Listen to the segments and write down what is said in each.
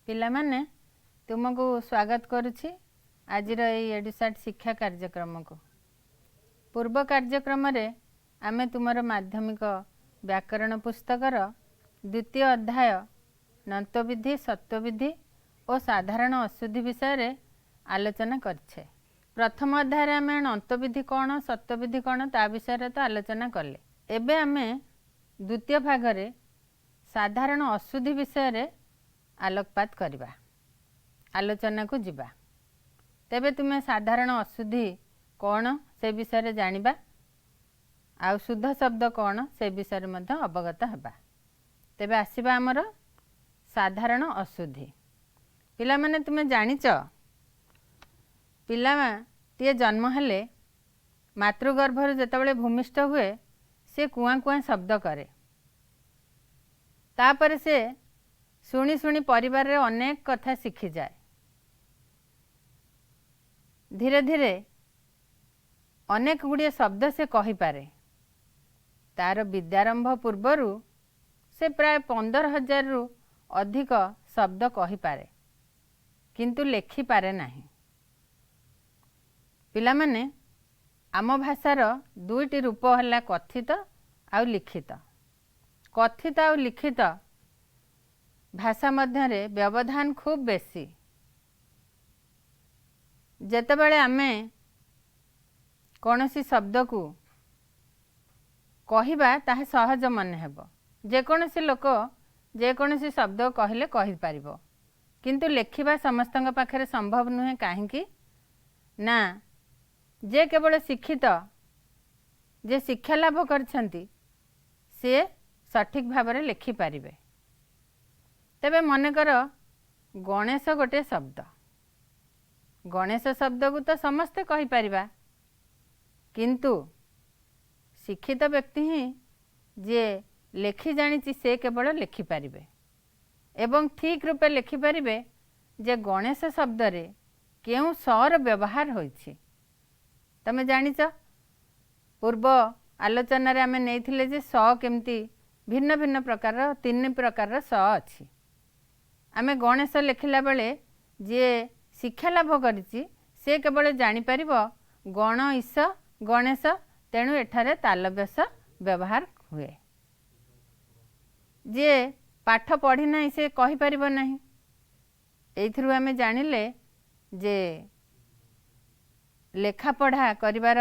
पिलामाने तुमको स्वागत करुछि आजिर एई एडुसाट शिक्षा कार्यक्रम को। पूर्व कार्यक्रम रे आमे तुमर माध्यमिक व्याकरण पुस्तकर द्वितीय अध्याय नंतविधि सत्वविधि और साधारण अशुद्धि विषय रे आलोचना करछे। प्रथम अध्याय रे आमे नंतविधि कौन सत्वविधि कौन ता विषय रे तो आलोचना कले। एबे आमे द्वितीय भाग रे साधारण अशुद्धि विषय रे आलोकपात करवा आलोचना को जिबा। तेबे तुम्हें साधारण अशुद्धि कौन से विषय रे जानिबा आ शुद्ध शब्द कौन से विषय रे मध्य अवगत हेबा। तेबे आसीबा हमर साधारण अशुद्धि। पिला माने तुम्हें जानिच पिला टीए जन्म हेले मातृगर्भर जेतेबेले भूमिष्ठ हुए से कुआ कुआ शब्द करे। तापर से शुणी शुणी परिवार रे अनेक कथा शिखी जाए। धीरे धीरे अनेक गुड़िए शब्द से कही पारे। तार विद्यारंभ पूर्वरु से प्राय 15,000 रु अधिक शब्द कही पारे किंतु लेखि पारे नाही। पिला माने आम भाषार दुईटी रूप हला कथित आउ लिखित। कथित आउ लिखित भाषा मध्य व्यवधान खूब बेसी। जेतेबेले आमे कौनसी शब्द को कहिबा ताहा सहज मन हेबो। जेकोनसी लोक जेकोनसी शब्द कहले कहि पारिबो किंतु लेखिबा समस्तंग पाखरे संभव नुहे। काहेकि ना जे केवल शिक्षित जे शिक्षा लाभ करछंती से सठिक भाव में लिखि पारिबे। तेबे मनकर गणेश गोटे शब्द। गणेश शब्द को तो समस्ते कहि पारिबा किंतु शिक्षित व्यक्ति ही जे लेखि जानिछि से केवल लिखि पारिबे एवं ठीक रूपे लिखि पारिबे जे गणेश शब्द रे केउ सर व्यवहार होइछि। तमे जानिच पूर्व आलोचना रे आमे नेइथिले जे स केमती भिन्न भिन्न प्रकार 3 प्रकार स अछि। आमे गणेश लिखिला बेले जे शिक्षा लाभ करिछि से केवल जानि परिबो गण ईश गणेश। तेणु एठारे तालव्यस व्यवहार हुए। जे पाठ पढ़ी नाही से कहि परिबो नाही। एइथरु आमे जानिले जे लेखा पढ़ा करिवार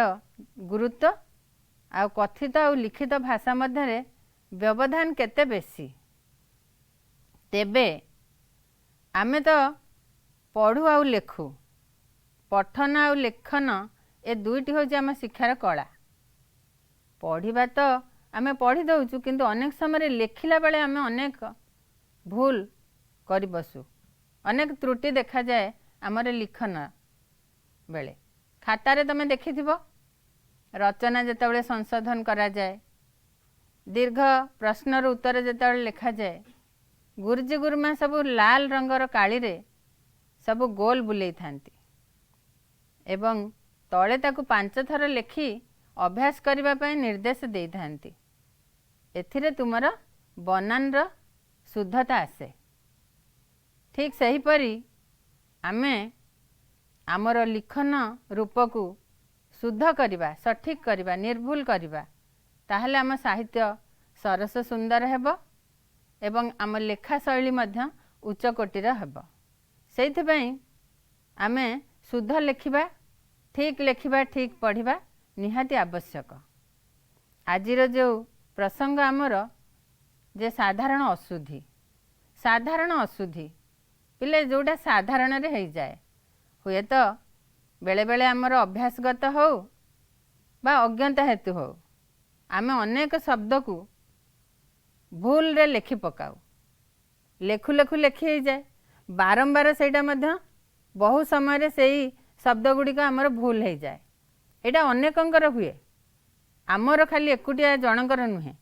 गुरुत्व आ कथित आ लिखित भाषा मध्य व्यवधान केते बेसी। तेबे आमे तो पढ़ू आ लेखु पठन आ लेखन ए दुईटी होछि आम शिक्षार कला। पढ़िबा तो आमे पढ़ी दउछु किंतु अनेक समय लेखिला बेले आमे अनेक भूल करि बसु। अनेक त्रुटि देखा जाए आमर लिखन बेले। खातारे तमे देखिथिबो रचना जेतेबेले संशोधन करा जाए दीर्घ प्रश्नर उत्तर जेतेबेले लिखा जाए गुरुजी गुरुमा सब लाल रंगर काली रे सब गोल बुले थांती एवं तले ताकू 5 थर लेखि अभ्यास करिबा पय निर्देश दे थांती। एथिरे तुमर बनान र शुद्धता आसे। ठीक सही परी आमे आमर लिखन रूप को शुद्ध करिबा सठिक करिबा निर्भुल करिबा ताहले आम साहित्य सरस सुंदर हेबो एवं आम लेखा शैली मध्य उच्च कोटीर हेबो। सेइथि पई आमे शुद्ध लेखिबा ठीक पढ़िबा निहाती आवश्यक। आजिर जो प्रसंग आमर जे साधारण अशुद्धि पिले जोटा साधारण रे हेइ जाए हुए तो बेले बेले आमर अभ्यासगत हो बा अज्ञता हेतु हो आमे अनेक शब्द को भूल रे लेखि पकाऊ। लेखु लेखु लेखि हेइ जाए बारंबार सेटा मध्य बहु समय रे सेई शब्द गुडी का आमर भूल हेइ जाए। एटा अनेकंकर हुए आमर खाली एकुटिया जनकर नुहे।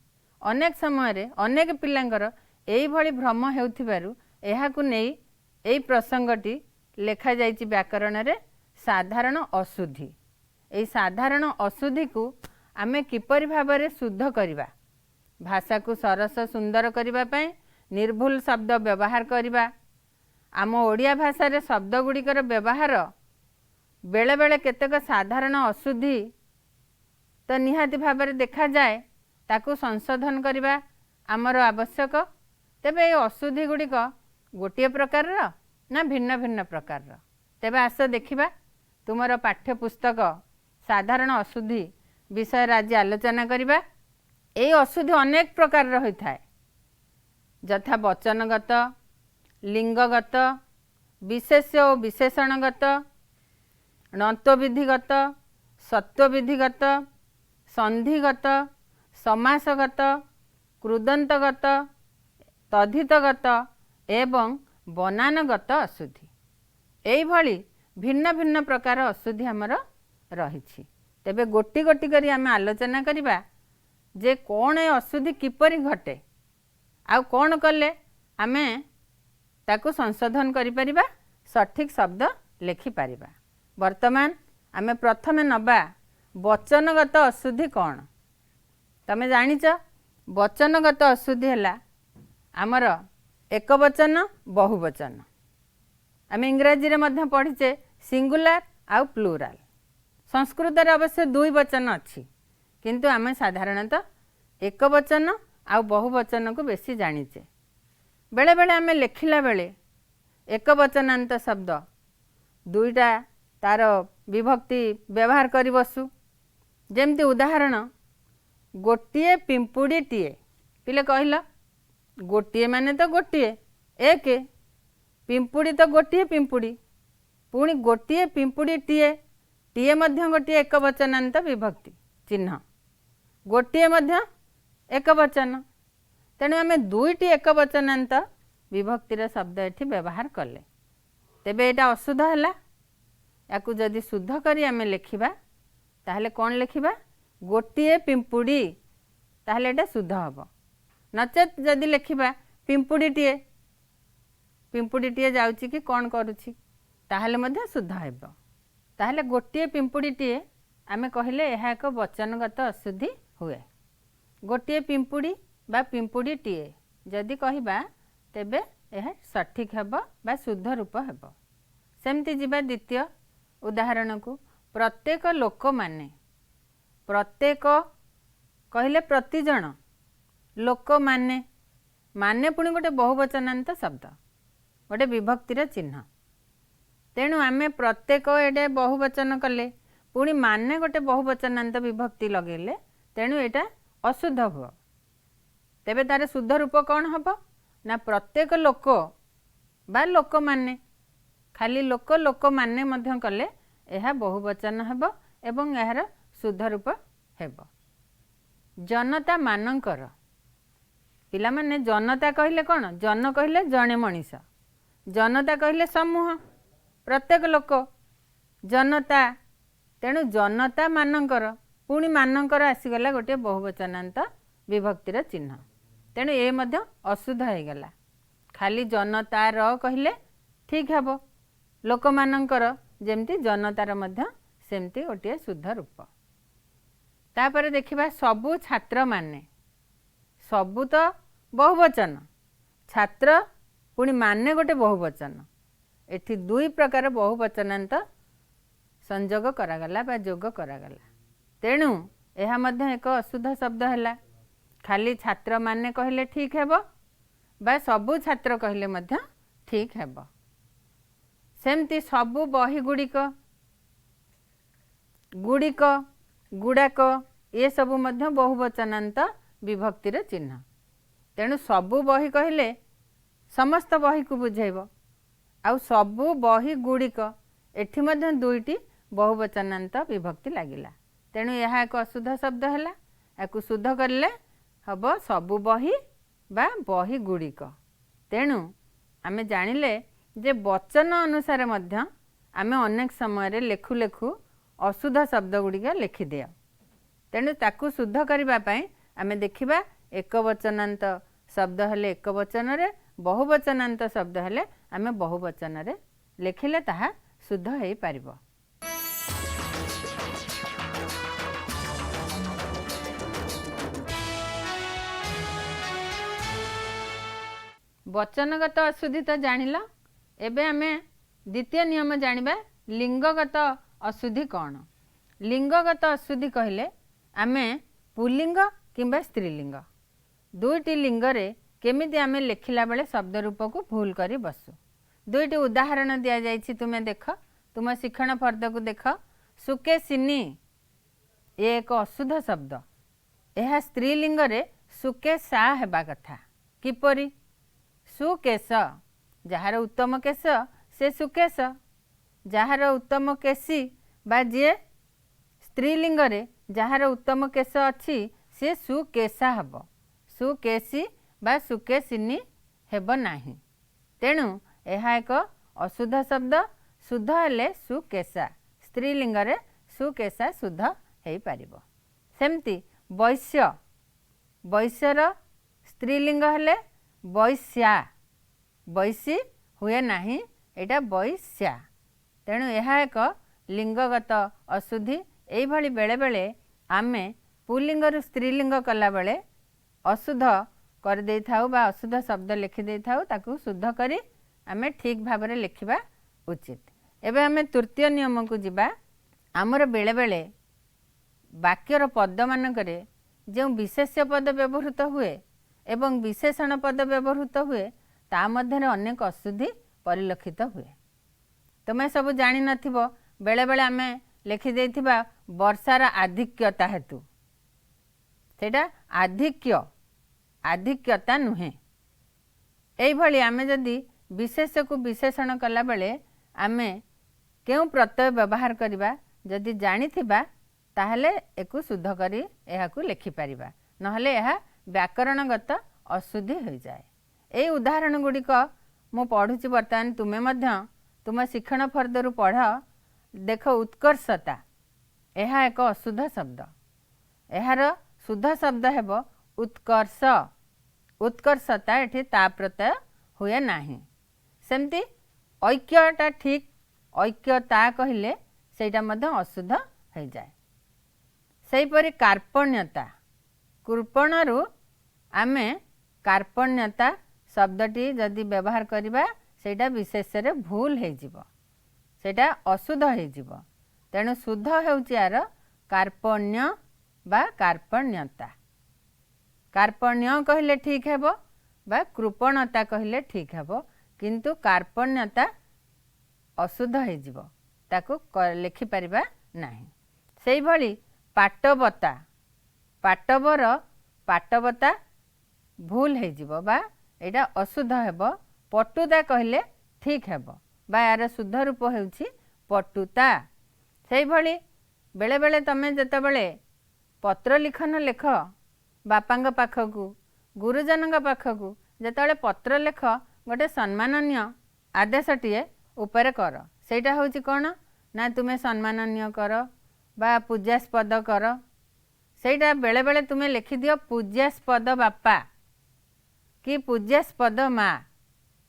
अनेक समय रे अनेक पिलांकर एई भली भ्रम हेउथिबारु एहाकु नेई एई प्रसंगटी लेखा जाइछि व्याकरण रे साधारण अशुद्धि। एई साधारण अशुद्धि को आमे किपरि भाबरे शुद्ध करिबा भाषा को सरस सुंदर करिबा पय निर्भुल शब्द व्यवहार करिबा आम ओडिया भाषा शब्द गुड़िकर व्यवहार बेले बेले केतेक साधारण अशुद्धि तो निहाती भाव में देखा जाए ताकू संशोधन करने आमर आवश्यक। तेबे ये अशुद्धि गुड़िक गोटे प्रकार ना भिन्न भिन्न प्रकार। तेबे आस देखिबा तुमर पाठ्यपुस्तक साधारण अशुद्धि विषय आज आलोचना करिबा। ए अशुद्धि अनेक प्रकार होता है, यथा वचनगत, लिंगगत, विशेष्य और विशेषणगत, णत्वविधिगत, सत्वविधिगत, संधिगत, समासगत, कृदंतगत, तद्धितगत एवं बनानगत अशुद्धि। एई भली भिन्न भिन्न प्रकार अशुद्धि आमर रही। तेबे गोटी गोटी करी आमे आलोचना करिबा जे कौन ए अशुद्धि किपरि घटे आउ कौन कले आमे ताकू संशोधन करि परिबा, सठिक शब्द लिखि परिबा। वर्तमान आमे प्रथम नबा वचनगत अशुद्धि कौन। तमे जानिच वचनगत अशुद्धि हैला आमर एक वचन बहुवचन। आमे इंग्राजी रे मध्य पढ़ीचे सिंगुलर आउ प्लूराल। संस्कृत रे अवश्य दुई वचन अच्छी, किंतु आमे साधारणतः एक वचन आउ बहुवचन को बेसी जानिचे। बेले बेले आमे लिखिला बेले एक वचनांत शब्द दुईटा तार विभक्ति व्यवहार करी बसु। जेमती उदाहरण गोटिए पिंपुड़ीटीए। पिले कहल गोटिए माने तो गोटिए एक, पिंपुड़ी तो गोटिए पिंपुड़ी, पुणी गोटिए पिंपुड़ीटीए, टीए मध्य गोटिए एक वचनांत विभक्ति चिन्ह, गोटिए मध्य एक वचन। तेणु आमे दुईटी एक वचनांत विभक्तिर शब्द एठी व्यवहार कले। तेबे एटा अशुद्ध हैला। याकू जदि शुद्ध करी आमे लिखिबा ताहले कौन लिखिबा गोटिए पिंपुड़ी, ताहले एटा शुद्ध हबो। नचेत जदि लिखिबा पिंपुड़ीटीए, पिंपुड़ीटीए जाउची कि कौन करूची ताहले मध्य शुद्ध हेबो। ताहले गोटिए पिंपुड़ीटीए आमे कहिले एहा एक वचनगत अशुद्धि हुए। गोटिए पिंपुड़ी बा पिंपुड़ीटीए जदि कहिबा तेबे यह सठिक हेबो बा शुद्ध रूप हेबो। सेमती जिबा द्वितीय उदाहरण को प्रत्येक लोक माने। प्रत्येक कहले प्रतिजन, लोक माने माने पुणी गोटे बहुवचनांत शब्द, गोटे विभक्तिर चिन्ह। तेणु आमे प्रत्येक एटे बहुवचन कले पुणी माने गोटे बहुवचनांत विभक्ति लगेले, तेणु एटा अशुद्ध हुआ। तेबे तार शुद्ध रूप कौन हबो ना प्रत्येक लोक बा लोक माने। खाली लोक लोक माने मध्य कले यह बहुवचन हेबो एवं यार शुद्ध रूप हेबो। जनता मानंकर। पिला माने जनता कहले कौन, जन कहले जने मनीष, जनता कहले समूह प्रत्येक लोक जनता। तेणु जनता मानंकर पुणी मानंकर आसीगला गोटे बहुवचनांत विभक्तिर चिन्ह। तेणु ए मध्य अशुद्ध हो गला। खाली जनतार कहले ठीक हेबो, लोक मानंकर जेमती जनतार मध्य सेमती गोटे शुद्ध रूप। तापर देखिबा सबु छात्र माने। सबु तो बहुवचन, छात्र पुणी माने गोटे बहुवचन। एठी दुई प्रकार बहुवचनांत संयोग करागला बा जोग करागला। तेणु यह मध्य एक अशुद्ध शब्द हैला। खाली छात्र माने कहले ठीक हेबो बा सबु छात्र कहले मध्य ठीक हेबो। सेमती सबु बही गुड़िक, गुड़िक, गुड़ाक ये सबु मध्य बहुवचनांत विभक्तिर चिन्ह। तेणु सबु बही कहले समस्त बही को बुझेइबो। आउ सबु बही गुड़िक एठी मध्य दुईटी बहुवचनांत विभक्ति लागिला। तेणु यह एक अशुद्ध शब्द हैला। याकू शुद्ध करले हबो सबु बही बा बही गुड़िक। तेणु आमे जानिले जे वचन अनुसार मध्य आमे अनेक समय लेखु लेखु अशुद्ध शब्द गुड़िक लिखि दिया। तेणु ताकू शुद्ध करबा पई आमे देखिबा एक वचनांत शब्द हेले एक वचन रे, बहुवचनांत शब्द हेले आमे बहुवचन रे लिखिले ताहा शुद्ध हेई पारिबो। वचनगत अशुद्धि तो जानिल। एबे आमे द्वितीय नियम जानिबा लिंगगत अशुद्धि कौन। लिंगगत अशुद्धि कहले आमे पुल्लिंग किंबा स्त्रीलिंग दुईटी लिंगरे केमिति आमे लेखिला बेले शब्द रूप को भूल करी बसु। दुईटी उदाहरण दिया जाइछि, तुमे देख तुम शिक्षण फर्द को देख। सुकेशिनी ये एक अशुद्ध शब्द, यह स्त्रीलिंग रे सुकेशा हेबा कथा। किपरि? सुकेश जार उत्तम केश से सुकेश, जार उत्तम केशी बा जे स्त्रीलिंग रे जार उत्तम केश अच्छी से सुकेशा हेब, सुकेशी बा सुकेशिनी हेब नाही। तेणु यह एक अशुद्ध शब्द, शुद्ध हेले सुकेशा, स्त्रीलिंग रे सुकेशा शुद्ध हो पारिबो। सेमती वैश्य, वैश्यर स्त्रीलिंग हेले वैश्या, वैशी हुए नाही, एटा वैश्या। तेणु यह एक लिंगगत अशुद्धि। एई भली बेले बेले आमे पुल्लिंग रु स्त्रीलिंग कला बेले अशुद्ध कर दे थाउ बा अशुद्ध शब्द लिखि दे थाउ, ताकू शुद्ध करी आमे ठीक भाव में लिखिबा उचित। एबे आमे तृतीय नियम को जिबा। आमर बेले बेले वाक्यर पद मानकरे जो विशेष्य पद व्यवहृत हुए एवं विशेषण पद व्यवहृत हुए ता मध्यरे अनेक अशुद्धि परिलक्षित हुए। तुमे सब जानि नथिबो, बेले बेले आमे लिखि देथिबा वर्षार आधिक्यता हेतु, सेटा आधिक्य, आधिक्यता नुहे। एई भली आमे जदि विशेष को विशेषण कला बेले आमे केउ प्रत्यय व्यवहार करिबा, जदि जानिथिबा ताहले एकु शुद्ध करी एहाकु लिखि पारिबा, नहले एहा व्याकरणगत अशुद्धि हो जाए। एई उदाहरण गुड़िक मु पढ़ुची बर्तमान, तुमे मध्य तुम शिक्षण फर्दरु पढ़। देख उत्कर्षता, यह एक अशुद्ध शब्द, यार शुद्ध शब्द हेब उत्कर्ष, उत्कर्षता एठी ता प्रत्यय हुए नाही। सेमती ऐक्यटा ठीक, ऐक्यता कहले सेटा मध्य अशुद्ध हो जाए। सेहीपरि कार्पण्यता, कृपणरु आमे कार्पण्यता शब्दटी जदि व्यवहार करिबा सेटा विशेष रे भूल हो जिवो, सेटा अशुद्ध हो जिवो। तेणु शुद्ध हेउची यार कार्पण्य बा कार्पण्यता। कार्पण्य कहले ठीक हेबो बा कृपणता कहले ठीक हेबो, किंतु कार्पण्यता अशुद्ध हो जिवो, ताकू लिखि परिबा नाही। सेही भली पाटवता, पाटवर पाटवता भूल हो जिवो बा एटा अशुद्ध हेबो। पटुता कहले ठीक हेबो बा यार शुद्ध रूप हेउची पटुता। सेही भली बेले बेले तमे जेतेबेले पत्र लिखन लेख बापांग पाखकू, गुरुजनंग पाखकू जेतेबेले पत्र लेख गोटे सम्माननीय आदेशटीए उपरे कर, सेटा होउची कोन ना तुमे सम्माननीय कर बा पूज्यास्पद कर। सेटा बेले बेले तुमे लिखि दियो पूज्यास्पद बापा कि पूज्यास्पद माँ।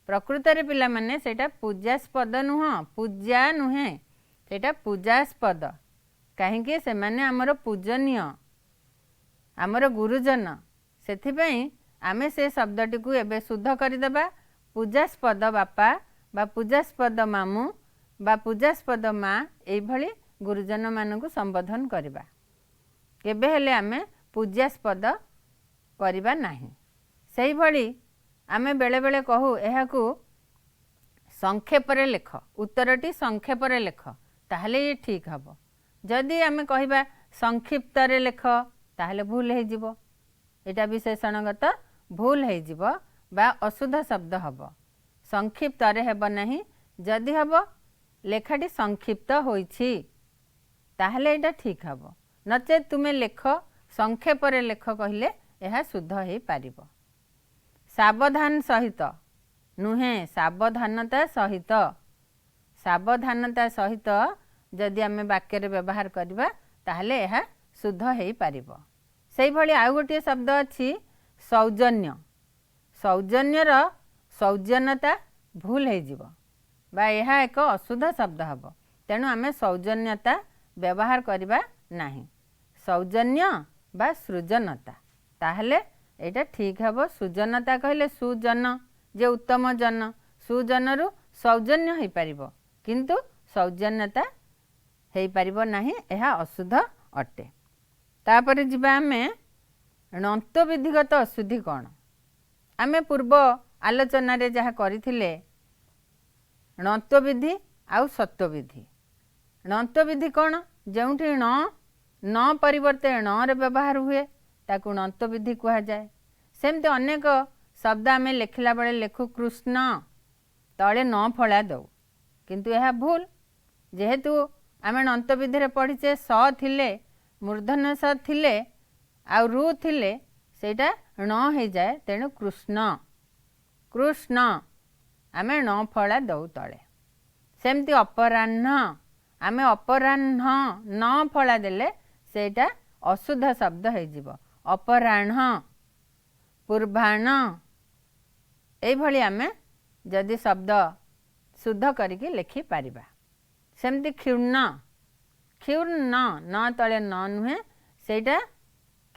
प्रकृत रे पिला माने सेटा पूज्यास्पद नुह, पूज्या नुहे, सेटा पूजास्पद। कहीं से माने आमर पूजनीय, आमर गुरुजन, सेथिपई आमे से शब्दटी को एबे शुद्ध करदेबा। पूजास्पद बापा बा पूजास्पद मामू बा पूजास्पद माँ, एई भली गुरुजन मानकु संबोधन करिबा। केबे हेले आमे पूज्यास्पद करिबा नाही। सेही भली आमे बेले बेले कहू एहाकू संक्षेपरे लेख, उत्तरटी संक्षेपरे लेख, ताहले ये ठीक हबो। जदि आमे कहिबा संक्षिप्तरे लेख ताहले भूल हो जिवो, एटा विशेषणगत भूल हो जिवो बा अशुद्ध शब्द हबो। संक्षिप्तरे हेब नाही, जदि हबो लेखाटी संक्षिप्त होइछि ताहले एटा ठीक हबो, नचेत तुमे लेख संक्षेपरे लेख कहिले एहा शुद्ध हो पारिबो। सावधान सहित नुहे, सावधानता सहित, सावधानता सहित जदि आमे वाक्य रे व्यवहार करबा ताहले एहा शुद्ध हो पारिबो। सेही भली आउ गोटे शब्द अछि सौजन्य, सौजन्यर सौजन्यता भूल हो जिवो बा यह एक अशुद्ध शब्द हबो। तेणु आमे सौजन्यता व्यवहार करबा नाही, सौजन्य बा सृजनता, ताहले एटा ठीक हबो। सृजनता कहले सुजन, जे उत्तम जन, सुजन रु सौजन्य हो पारिबो किंतु सौजन्यता हो पारिबो नाही, यह अशुद्ध अटे। तापर जिबा आमे णत्व विधिगत अशुद्धि कौन। आमे पूर्व आलोचना रे जहाँ करिथिले णत्व विधि आउ सत्व विधि। णत्व विधि कौन, जोंठी न परिवर्ते ण रे व्यवहार हुए ताकू णत्व विधि कहा जाए। सेमते अनेक शब्द आमे लेखिला बेले लेखु कृष्ण तले न फला दौ, किंतु यह भूल। जेहेतु आमे णत्व विधि रे पढ़ीचे स थिले मूर्धन्य स थिले आ रु थिले सेटा न हो जाए, तेणु कृष्ण कृष्ण आमे न फला दौ तले। सेमती अपराह्न आमे अपराह्न न फला देले सेटा अशुद्ध शब्द हो जिवो। अपराह्न पूर्वाह्न एई भली आमे जदि शब्द शुद्ध करिके लिखि पारिबा। सेमती क्षुण्ण क्षुर्ण न तले न नुहे सेटा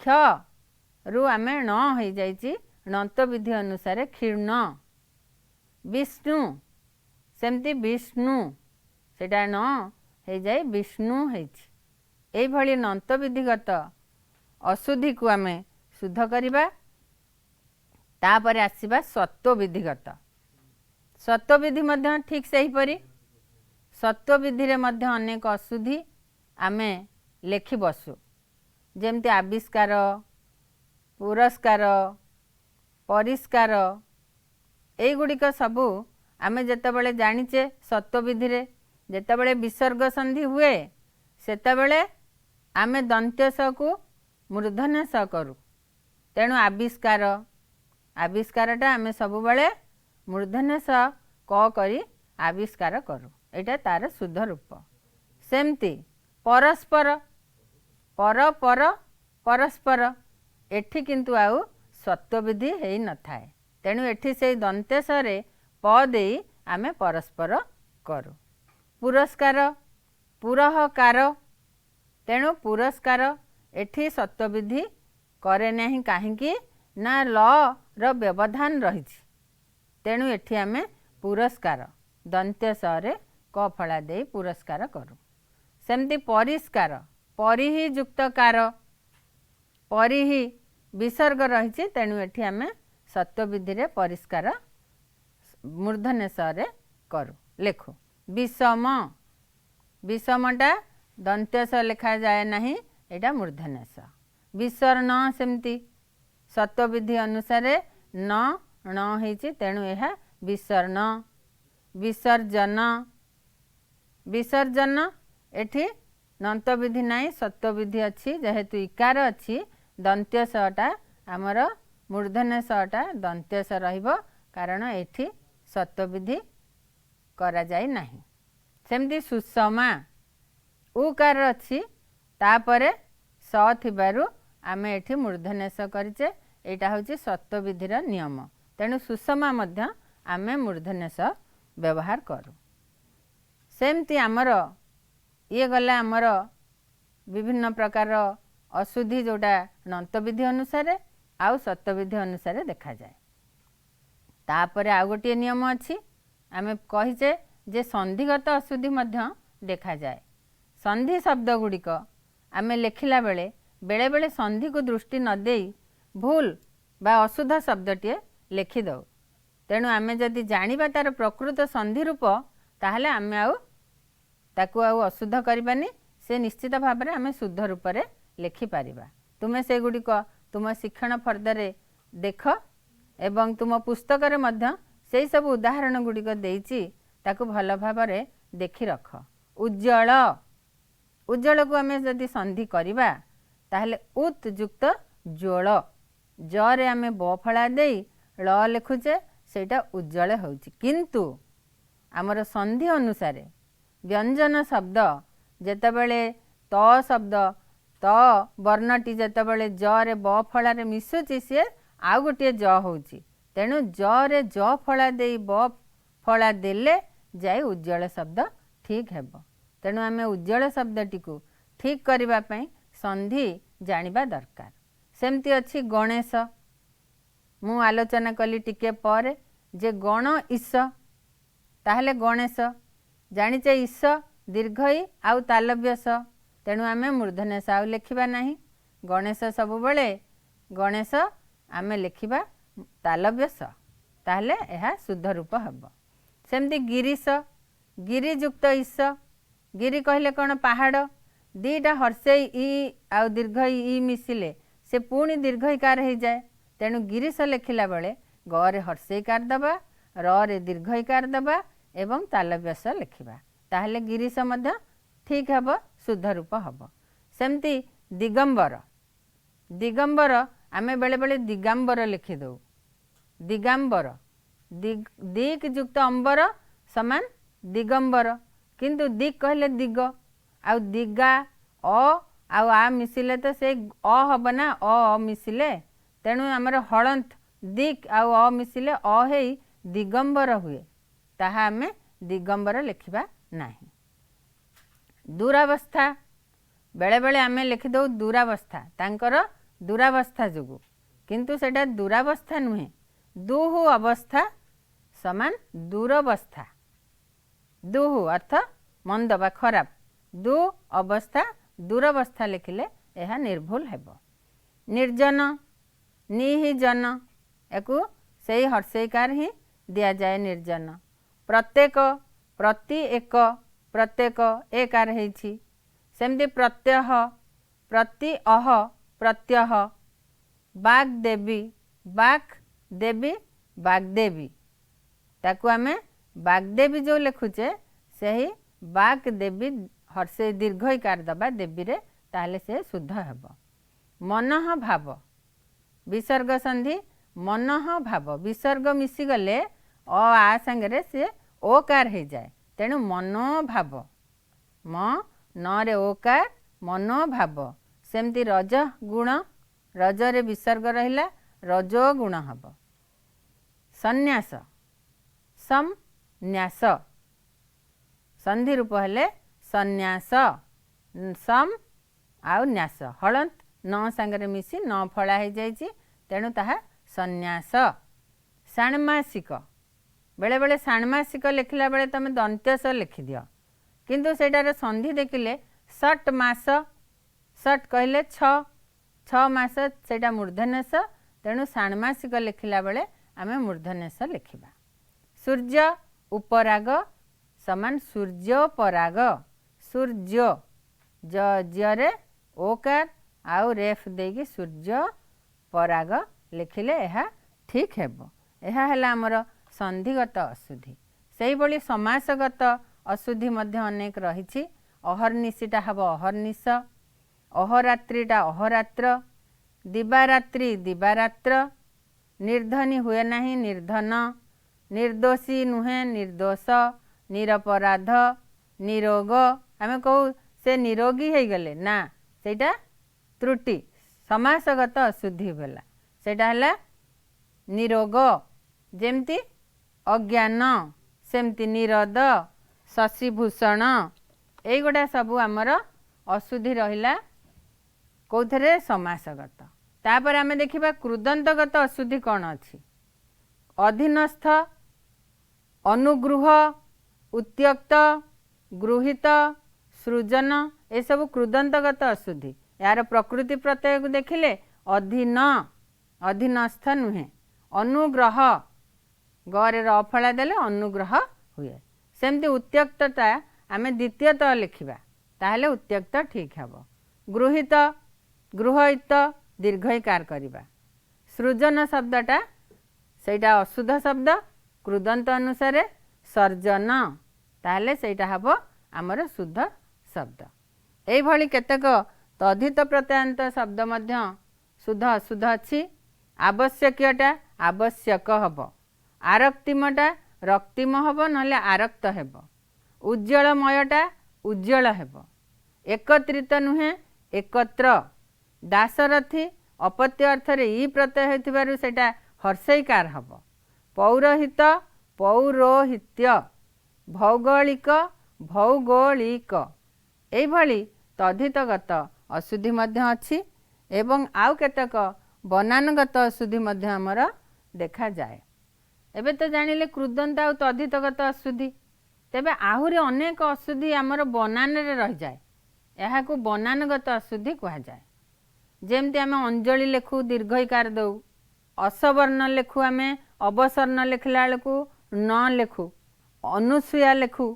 क्ष रु आमे न हो जाइछि णत्व विधि अनुसार क्षीर्ण। विष्णु सेमती विष्णु सेटा न हो जाए विष्णु होइछि। एई भली णत्व विधिगत अशुद्धि को आमे शुद्ध करिबा। तापर आसीबा सत्व विधिगत। सत्व विधि मध्य ठीक सही परी सत्व विधि रे मध्य अनेक अशुद्धि आमे लेखि बसु, जेमती आविष्कार पुरस्कार परिष्कार एगुड़िक सबू आमे जेतेबेले जानिचे सत्व विधि रे जेतेबेले विसर्ग संधि हुए सेतेबेले आमे दंत्य स को मूर्धन्य स करू, तेणु आविष्कार आविष्कारटा आमे सबुबले मूर्धन्य स क करी आविष्कार करू, एटा तार शुद्ध रूप। सेमती परस्पर पर पर परस्पर एठी किंतु आउ सत्व विधि हेई न थाए, तेणु एठी से दंतेशरे प देई आमे परस्पर करू। पुरस्कार पुरहकार तेणु पुरस्कार एठी सत्व विधि करे नहीं, काहींकी ना ल र व्यवधान रहिछि, तेणु एठी आमे पुरस्कार दंतेशरे क फला देई पुरस्कार करू। सेमती परिष्कार परिहि युक्तकार परिहि विसर्ग रही, तेणु एठी आमे सत्व विधि रे परिष्कार मूर्धन्य सरे करू लेखु। विषम विषमटा दंत्य स लेखा जाए नहीं, एटा मूर्धन्य स। विसर्ण सेमती सत्व विधि अनुसार न न होइछि, तेणु यह विसर्ण। विसर्जन विसर्जन एठी नंत विधि नहीं सत्व विधि अच्छी, जेहेतु इकार अच्छी दंत्य सटा आमर मूर्धन्य सटा दंत्य स रहिबो, कारण एठी सत्व विधि करा जाई नहीं। सेमती सुषमा उकार अच्छी तापरे स थिबारु आमे एठी मूर्धन्य स करिचे, एटा होची सत्व विधिर नियम, तेणु सुषमा मध्य आमे मूर्धन्य स व्यवहार करू। सेमती आमर ये गला आमर विभिन्न प्रकार अशुद्धि जोटा नंत विधि अनुसार आउ सत्व विधि अनुसार देखा जाए। तापरे आउ गोटे नियम अच्छी, आमे कहिचे जे संधिगत अशुद्धि मध्य देखा जाए। संधि शब्द गुड़िक आमे लेखिला बेले बेले बेले संधि को दृष्टि न देई भूल बा अशुद्ध शब्दटीए लेखि दौ, तेणु आमे जदि जानिबा तार प्रकृत संधि रूप ताहले आमे आउ ताकू आउ अशुद्ध करिबानी, से निश्चित भाव में आमे शुद्ध रूप रे लेखि पारिबा। तुमे से गुड़िक तुम शिक्षण फर्दरे देख एवं तुम पुस्तक रे मध्य सेई सब उदाहरण गुड़िक देइछि, ताकू भल भाव रे देखि रख। उज्जवल उज्जवल को आमे जदि संधि करिबा ताहले उत युक्त ज्वल जरे आमे ब फला देई ल लेखुचे, सेटा उज्जवल होउछि। किंतु आमर संधि अनुसार व्यंजन शब्द जेतेबेले त शब्द त वर्णटी जेतेबेले ज रे ब फला रे मिसुची सी आउ गोटे ज होउछि, तेणु ज रे ज फला देई ब फला देले जाई उज्जवल शब्द ठीक हेबो। तेणु आमे उज्जवल शब्दटी को ठीक करिबा पई संधि जानिबा दरकार। सेमती अछि गणेश, मु आलोचना कली टिके पर जे गण ईश ताहले गणेश जानिचे ईश दीर्घ ई आउ तालव्य स तेणु आमे मूर्धन्य स आउ लिखिबा नाही गणेश सब बेले गणेश आमे लिखिबा तालव्य स ताहले यह शुद्ध रूप हब। सेमती गिरीश गिरिजुक्त ईश गिरी कहले कौन पहाड़ दीटा हर्षे ई आउ दीर्घ ई मिसिले से पुणी दीर्घ इकार हो जाए तेणु गिरीश लिखिला बेले ग हर्षे इकार दबा रे दीर्घ इकार दबा एवं तालव्यस लिखिबा ताहले गिरीश मध्य ठीक हब शुद्ध रूप हब। सेमती दिगंबर दिगंबर आमे बेले बेले दिगांबर लिखि दो दिगांबर दिक युक्त अंबर समान दिगंबर किंतु दिक कहले दिग आउ दिगा आउ आ मिसिले तो से हब ना मिसिले तेणु आमर हलंत दिक आउ मिसिले हे दिगंबर हुए ताहा आमे दिगंबर लिखिबा नाही। दुरावस्था बेले बेले आमे लिखिदौ दुरावस्था तांकर दुरावस्था जोगु किंतु सेटा दुरावस्था नुहे दुहु अवस्था समान दुरवस्था दुहु अर्थ मंद बा खराब दु अवस्था दुरवस्था लिखिले यह निर्भुल हेब। निर्जन निहि जन एकु से हर्षईकार ही दिया जाए निर्जन। प्रत्येक प्रति एक प्रत्येक एकार हेछि सेमती प्रत्यह प्रति अह प्रत्यह बाग्देवी बाक देवी बाग्देवी ताकू आमे बाग्देवी जो लिखुचे से ही बाग्देवी हर्षे दीर्घ इकार दबा देवी रे ताहले से शुद्ध हेब। मनः भाव विसर्ग संधि मनः भाव विसर्ग मिसी गले आ संगे से ओकार हो जाए तेणु मनोभाव म न ओकार मनोभाव। सेमती रज गुण रजरे विसर्ग रहिला रजो गुण हब। संन्यास संन्यास संधि रूप हेले संन्यास सम आउ न्यास हलंत न संगे मिसी न फला हो जाइए तेणु ताहा संन्यास। षाण्मासिक बेले बेले षाण्मासिक लिखला बेले तुम दंत्यस लिखिदियो किंतु सेटार संधि देखिले षट मास षट कहले छ मास सेटा मूर्धन्यस तेणु षाण्मासिक लिखला बेले आमे मूर्धन्यस लिखिबा। सूर्य उपराग समान सूर्योपराग सूर्य जरे ओकार आउ रेफ देगी सूर्य पराग लिखिले यह ठीक हेब। यह है आमर संधिगत अशुद्धि से भली समासगत अशुद्धि मध्य अनेक रही। अहर्निशीटा हब अहर्निश अहोरात्रिटा अहोरात्र दिवारात्रि दिवारात्र निर्धनी हुए नहीं निर्धन निर्दोषी नुहे निर्दोष निरपराध निरोग आमे कहू से निरोगी हो गले ना सेटा त्रुटि समासगत अशुद्धि बेला सेटा हला निरोग जेमती अज्ञान सेमती निरोध शशिभूषण एगुड़ा सबू आमर अशुद्धि रहिला कौथरे समासगत। तापर आमे देखिबा कृदंतगत अशुद्धि कौन अछि अधीनस्थ अनुगृह उत्यक्त गृहीत सृजन ए सब कृदंतगत अशुद्धि यार प्रकृति प्रत्यय को देखिले अधीन अधीनस्थ नुहे अनुग्रह गरे अफला देले अनुग्रह हुए सेमती उत्यक्तता आमे द्वितीयतः लिखिबा ताहले उत्यक्त ठीक हब। गृहीत गृहित दीर्घईकार करिबा सृजन शब्दटा सेटा अशुद्ध शब्द कृदंत अनुसारे सर्जन ताहले सेटा हब आमर शुद्ध शब्द। एई भली केतेक तद्धित प्रत्ययान्त शब्द मध्य शुद्ध अशुद्ध अछि। आवश्यकटा आवश्यक हब आरक्तिमटा रक्तिम हब नले आरक्त हेब उज्ज्वलमयटा उज्ज्वल हेब एकत्रित नुहे एकत्र दासरथी अपत्य अर्थरे ई प्रत्यय हेतिबारु सेटा हर्षईकार हब पौरोहित पौरोहित्य भौगोलिक भौगोलिक एई भली तद्धितगत अशुद्धि मध्य अछि एवं आउ केतक बनानगत अशुद्धि मध्य हमर देखा जाए। एबे तो जानिले कृदंत आउ तद्धितगत अशुद्धि तेबे आहुरी अनेक अशुद्धि आमर बनान रे रह जाए यहाँ को बनानगत अशुद्धि कहा जाए जेमती आम अंजलि लेखु दीर्घईकार दौ असवर्ण लेखु आम अवसर्ण लिखला बेलू न लेखु अनुसूया लेखु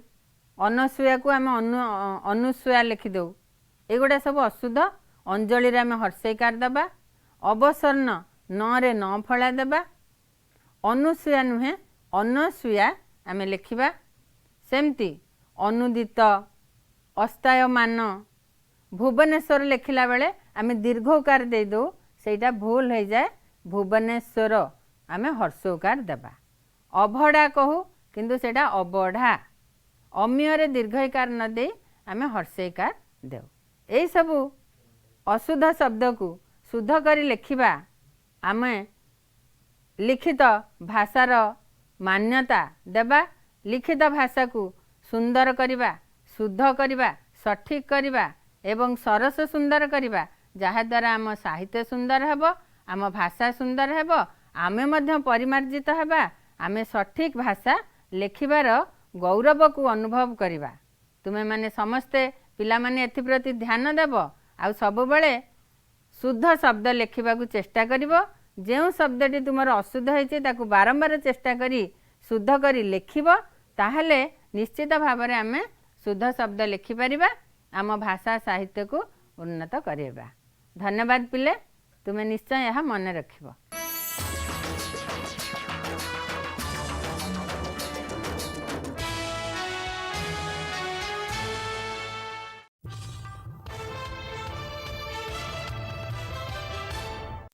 अनसूया को आम अनुसूया लिखिदौ एगुड़ा सब अशुद्ध अंजलि आम हर्षईकार दबा अवसर्ण न रे न फला देबा अनुसूया नुहे अनसूया आम लिखिबा सेमती अनुदित अस्तायमान भुवनेश्वर लिखला बेले आम दीर्घकार दे दो सेटा भूल हो जाए भुवनेश्वर आम हर्षोकार देबा अभड़ा कहू किंतु सेटा अबढ़ा अम्य दीर्घकार न दे आम हर्षईकार देव यही सबू अशुद्ध शब्द को शुद्ध करी लिखिबा आम लिखित भाषार मान्यता देबा लिखित भाषा को सुंदर करिबा शुद्ध करिबा सठिक करिबा एवं सरस सुंदर करिबा जहा द्वारा आम साहित्य सुंदर हेबो आम भाषा सुंदर हेबो आमे मध्य परिमार्जित हेबा आमे सठिक भाषा लेखिबार गौरव को अनुभव करिबा तुमे माने समस्ते पिला माने एथि प्रति ध्यान देव आ सब बेले शुद्ध शब्द लेखिबा को चेष्टा करिवो जेउ शब्दटी तुमर अशुद्ध होइछे ताकू बारंबार चेष्टा करी शुद्ध करी लेखिबो ताहले निश्चित भाव में आमे शुद्ध शब्द लेखि परिबा आम भाषा साहित्य को उन्नत करेबा। धन्यवाद पिले तुमे निश्चय यह मन रखिबो।